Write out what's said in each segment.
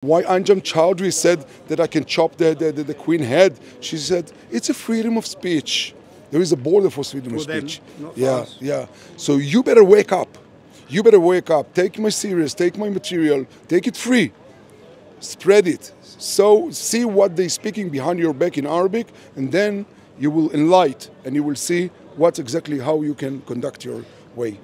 Why Anjam Chowdhury said that I can chop the queen head, she said, it's a freedom of speech. There is a border for freedom of speech. Yeah. So you better wake up. You better wake up. Take my series, take my material, take it free. Spread it. So see what they're speaking behind your back in Arabic, and then you will enlighten and you will see what's exactly how you can conduct your way.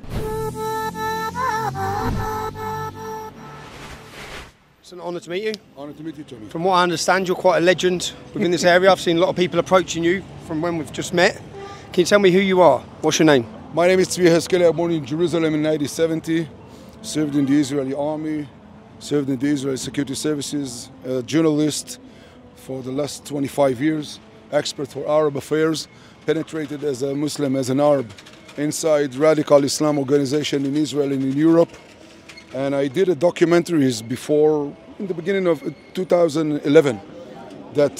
It's an honour to meet you. Honour to meet you, Tony. From what I understand, you're quite a legend within this area. I've seen a lot of people approaching you from when we've just met. Can you tell me who you are? What's your name? My name is Tsvi Yehezkeli. I was born in Jerusalem in 1970. Served in the Israeli army. Served in the Israeli security services. A journalist for the last 25 years. Expert for Arab affairs. Penetrated as a Muslim, as an Arab, inside radical Islam organization in Israel and in Europe. And I did a documentaries before, in the beginning of 2011, that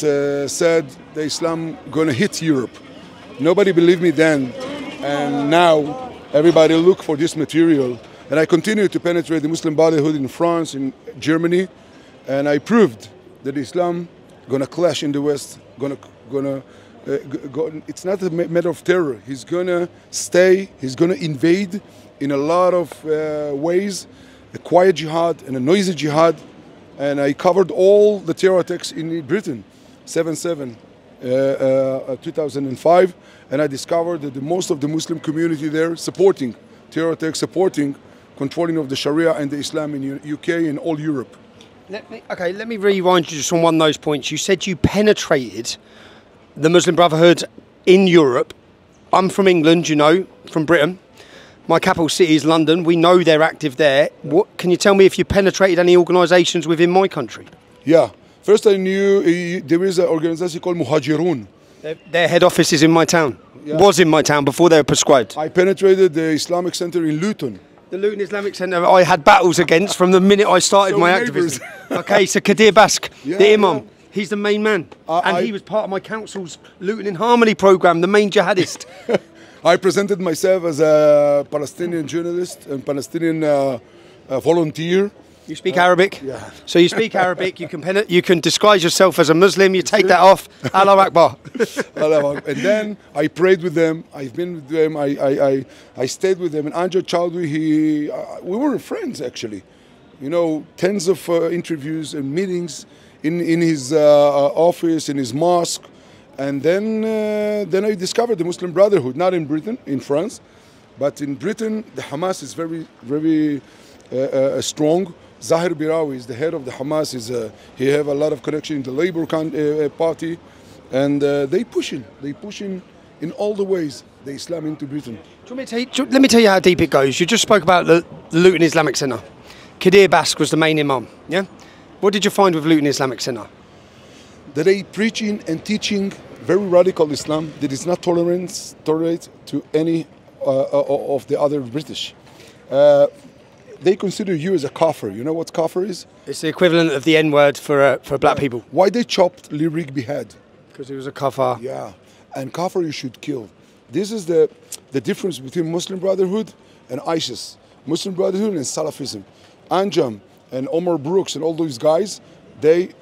said the Islam gonna hit Europe. Nobody believed me then, and now everybody look for this material. And I continue to penetrate the Muslim Brotherhood in France, in Germany, and I proved that Islam gonna clash in the West, it's not a matter of terror. He's gonna stay, he's gonna invade in a lot of ways. A quiet jihad and a noisy jihad, and I covered all the terror attacks in Britain, 7/7, 2005, and I discovered that most of the Muslim community there supporting terror attacks, supporting controlling of the Sharia and the Islam in UK and all Europe. Let me rewind you just on one of those points. You said you penetrated the Muslim Brotherhood in Europe. I'm from England, you know, from Britain. My capital city is London. We know they're active there. What can you tell me if you penetrated any organisations within my country? Yeah. First I knew there is an organisation called Muhajirun. Their head office is in my town. Yeah. Was in my town before they were proscribed. I penetrated the Islamic Center in Luton. The Luton Islamic Center I had battles against from the minute I started my activism. Okay, so Kadir Bask, the Imam. Yeah. He's the main man. And he was part of my council's Luton in Harmony programme, the main jihadist. I presented myself as a Palestinian journalist and Palestinian volunteer. You speak Arabic? Yeah. So you speak Arabic, you can disguise yourself as a Muslim, you take that off, Allah Akbar. And then I prayed with them, I've been with them, I stayed with them. And Anjam Chowdhury, we were friends actually. You know, tens of interviews and meetings in his office, in his mosque. And then I discovered the Muslim Brotherhood, not in Britain, in France, but in Britain the Hamas is very, very strong. Zahir Birawi is the head of the Hamas. He have a lot of connection in the Labour Party, and they pushing in all the ways the Islam into Britain. Let me tell you how deep it goes. You just spoke about the Luton Islamic Center. Kadir Bask was the main imam. Yeah. What did you find with Luton Islamic Center? That they preaching and teaching very radical Islam that is not tolerate to any of the other British. They consider you as a kafir. You know what kafir is? It's the equivalent of the N-word for black people. Why they chopped Lee Rigby head? Because he was a kafir. Yeah, and kafir you should kill. This is the difference between Muslim Brotherhood and ISIS. Muslim Brotherhood and Salafism. Anjam and Omar Brooks and all those guys, they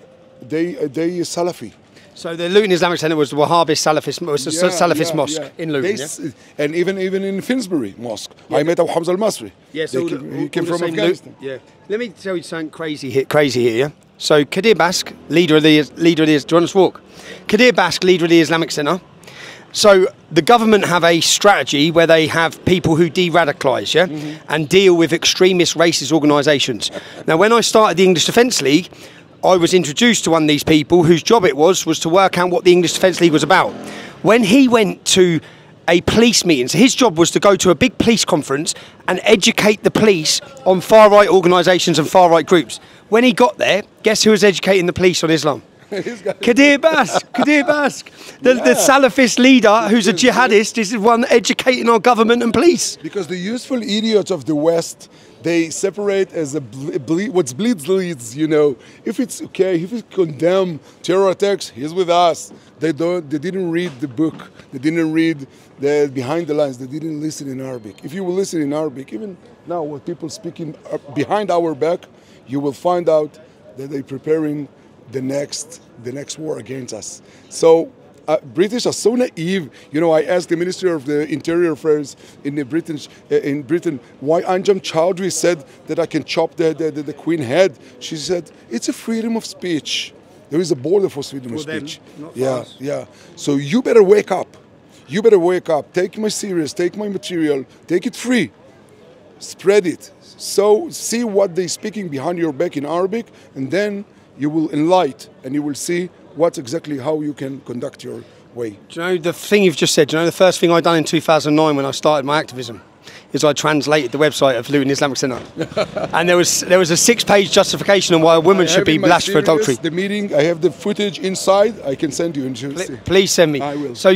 Salafi. So the Luton Islamic Center was the Wahhabist Salafist mosque in Luton. And even in Finsbury Mosque, I met Abu Hamza al-Masri. Yes, he came from Afghanistan. Yeah. Let me tell you something crazy here. Yeah. So Kadir Bask, leader of the do you want us to walk? Kadir Bask, leader of the Islamic Center. So the government have a strategy where they have people who de-radicalise, and deal with extremist racist organisations. Now, when I started the English Defence League, I was introduced to one of these people whose job it was to work out what the English Defence League was about. When he went to a police meeting, so his job was to go to a big police conference and educate the police on far-right organisations and far-right groups. When he got there, guess who was educating the police on Islam? Kadir Bask, the Salafist leader who's a jihadist is the one educating our government and police. Because the useful idiots of the West, they separate as what's bleeds leads, you know. If it's okay, if it's condemn terror attacks, he's with us. They didn't read the book. They didn't read the behind the lines. They didn't listen in Arabic. If you will listen in Arabic, even now what people speaking behind our back, you will find out that they're preparing the next war against us. So British are so naive. You know, I asked the Minister of the Interior Affairs in Britain why Anjam Chowdhury said that I can chop the Queen head. She said it's a freedom of speech. There is a border for freedom of speech. Yeah. So you better wake up. You better wake up. Take my series. Take my material. Take it free. Spread it. So see what they're speaking behind your back in Arabic, and then you will enlighten and you will see what exactly how you can conduct your way. Do you know the thing you've just said? Do you know the first thing I done in 2009 when I started my activism is I translated the website of Luton Islamic Centre, and there was a 6-page justification on why a woman should be lashed for adultery. The meeting, I have the footage inside. I can send you. Please send me. I will. So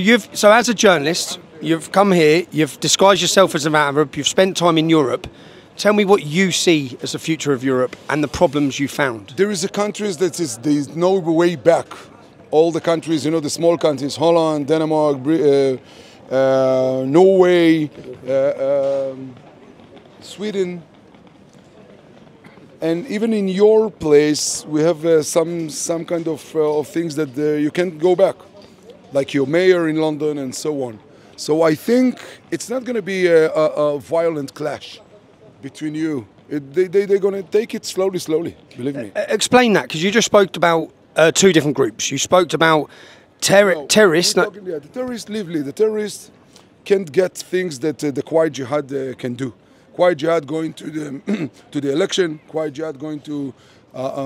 as a journalist, you've come here. You've disguised yourself as an Arab. You've spent time in Europe. Tell me what you see as the future of Europe and the problems you found. There is a countries that there's no way back. All the countries, you know, the small countries, Holland, Denmark, Norway, Sweden, and even in your place, we have some kind of things that you can't go back, like your mayor in London and so on. So I think it's not going to be a violent clash between you. They're going to take it slowly, believe me. Explain that, because you just spoke about 2 different groups. You spoke about terrorists. The terrorists live. The terrorists can't get things that the quiet jihad can do. Quiet jihad going to the to the election. Quiet jihad going to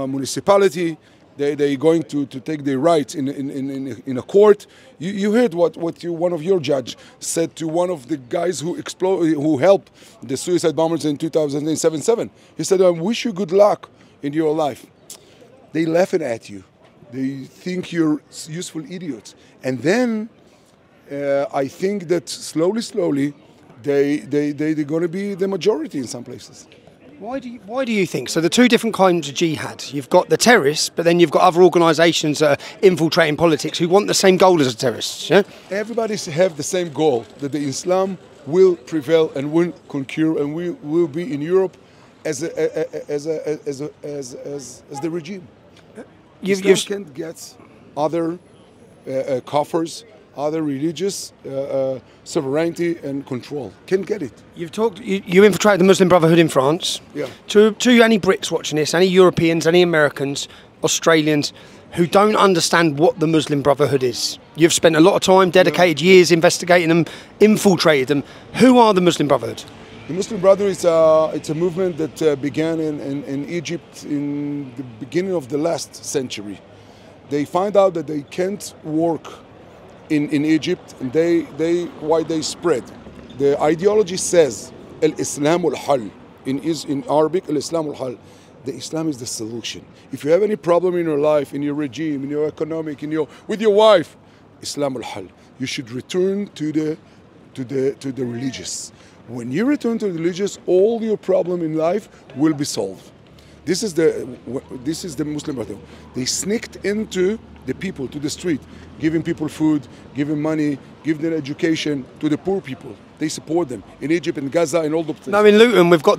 municipality. They're going to take their rights in a court. You heard what one of your judge said to one of the guys who helped the suicide bombers in 2007. He said, "I wish you good luck in your life." They laughing at you. They think you're useful idiots. And then I think that slowly they're going to be the majority in some places. Why do you think? So the 2 different kinds of jihad. You've got the terrorists, but then you've got other organisations that are infiltrating politics who want the same goal as the terrorists. Yeah? Everybody have the same goal, that the Islam will prevail and will conquer, and we will be in Europe as the regime. Islam can't get other coffers, other religious sovereignty and control. Can't get it. You infiltrated the Muslim Brotherhood in France. Yeah. To any Brits watching this, any Europeans, any Americans, Australians who don't understand what the Muslim Brotherhood is. You've spent a lot of time, dedicated years investigating them, infiltrated them. Who are the Muslim Brotherhood? The Muslim Brotherhood it's a movement that began in Egypt in the beginning of the last century. They find out that they can't work in Egypt, and why they spread. The ideology says al-Islam al-Hal. In Arabic, al-Islam al-Hal. The Islam is the solution. If you have any problem in your life, in your regime, in your economic, with your wife, Islam al-Hal. You should return to the religious. When you return to the religious, all your problem in life will be solved. This is the Muslim Brotherhood. They sneaked into the people, to the street, giving people food, giving money, giving them education to the poor people. They support them in Egypt, in Gaza, in all the places. No, in Luton we've got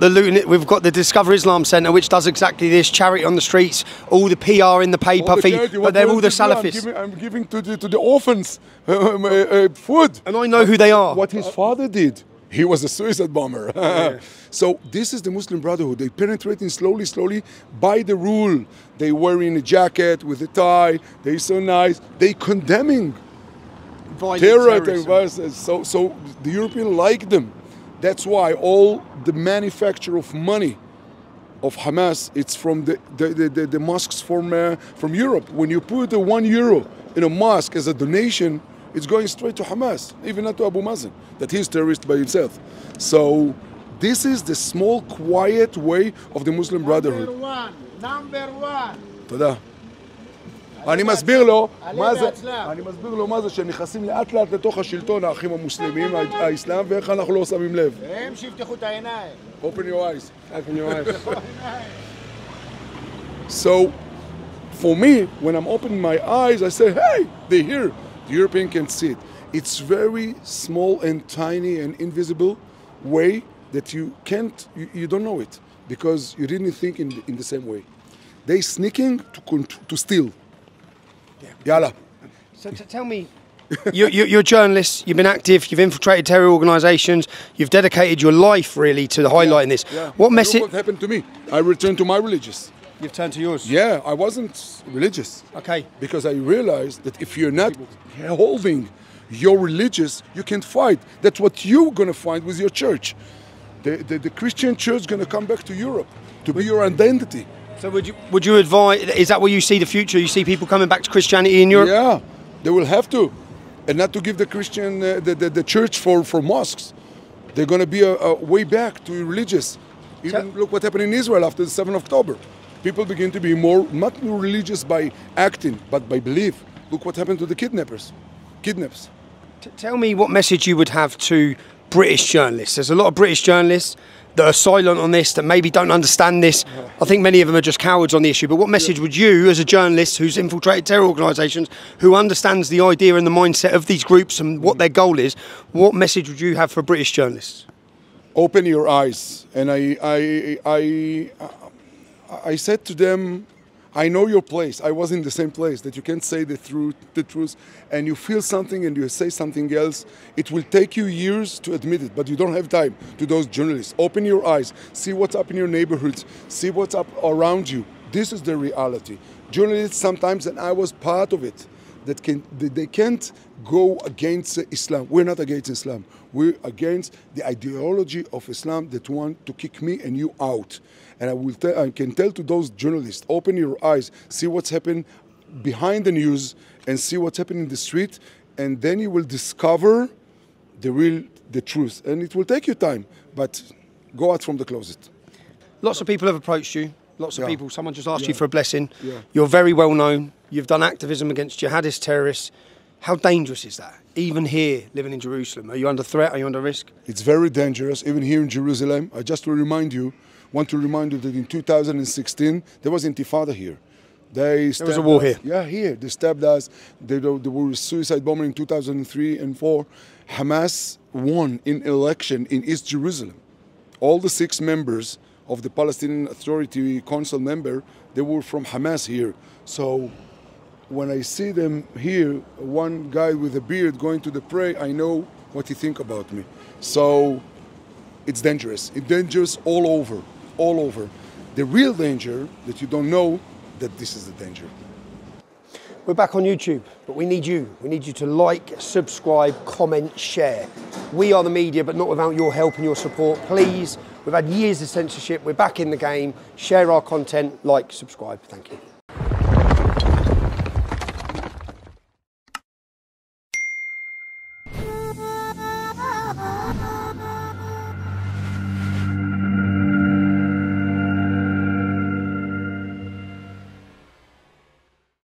the Discover Islam Centre, which does exactly this. Charity on the streets, all the PR in the paper, but they're all the Salafists. I'm giving to the orphans food. And I know who they are. What his father did. He was a suicide bomber. Yeah. So this is the Muslim Brotherhood. They penetrating slowly by the rule. They wearing a jacket with a tie. They're so nice. They condemning terrorism. So the Europeans like them. That's why all the manufacture of money of Hamas, it's from the mosques from Europe. When you put €1 in a mosque as a donation, it's going straight to Hamas, even not to Abu Mazen, that he's terrorist by himself. So this is the small, quiet way of the Muslim Brotherhood. Number one. תודה. אני מסביר לו מה זה שהם נכנסים לאט לאט לתוך השלטון, האחים המוסלמים, האסלאם, ואיך אנחנו לא שמים לב. הם שיפתחו את העיניים. Open your eyes. Open your eyes. So, for me, when I'm opening my eyes, I say, hey, they're here. The European can see it. It's very small and tiny and invisible way that you don't know it because you didn't think in the same way. They sneaking to steal. Yalla. So tell me, you're a journalist, you've been active, you've infiltrated terror organisations, you've dedicated your life really to highlighting this. Yeah. What message? Look what happened to me? I returned to my religious. You've turned to yours? Yeah, I wasn't religious. Okay. Because I realized that if you're not holding your religious, you can't fight. That's what you're going to find with your church. The Christian church is going to come back to Europe to be your identity. So would you advise, is that where you see the future? You see people coming back to Christianity in Europe? Yeah, they will have to. And not to give the Christian, the church for mosques. They're going to be a way back to religious. Even look what happened in Israel after the 7th of October. People begin to be not more religious by acting, but by belief. Look what happened to the kidnaps. Tell me what message you would have to British journalists. There's a lot of British journalists that are silent on this, that maybe don't understand this. I think many of them are just cowards on the issue. But what message would you, as a journalist who's infiltrated terror organisations, who understands the idea and the mindset of these groups and what their goal is, what message would you have for British journalists? Open your eyes. And I said to them, I know your place. I was in the same place, that you can't say the truth, and you feel something and you say something else. It will take you years to admit it, but you don't have time. To those journalists, open your eyes, see what's up in your neighborhoods, see what's up around you. This is the reality. Journalists sometimes, and I was part of it, they can't go against Islam. We're not against Islam. We're against the ideology of Islam that want to kick me and you out. And I can tell to those journalists, open your eyes, see what's happening behind the news and see what's happening in the street, and then you will discover the truth. And it will take you time, but go out from the closet. Lots of people have approached you. Lots of people. Someone just asked you for a blessing. Yeah. You're very well known. You've done activism against jihadist terrorists. How dangerous is that? Even here, living in Jerusalem, are you under threat? Are you under risk? It's very dangerous, even here in Jerusalem. I just want to remind you that in 2016, there was intifada here. There was a war here. Yeah, here. They stabbed us. There were suicide bombing in 2003 and 4. Hamas won in election in East Jerusalem. All the 6 members of the Palestinian Authority Council member, they were from Hamas here. So when I see them here, one guy with a beard going to the prayer, I know what he think about me. So it's dangerous. It's dangerous all over, all over. The real danger that you don't know that this is the danger. We're back on YouTube, but we need you. We need you to like, subscribe, comment, share. We are the media, but not without your help and your support. Please, we've had years of censorship. We're back in the game. Share our content, like, subscribe. Thank you.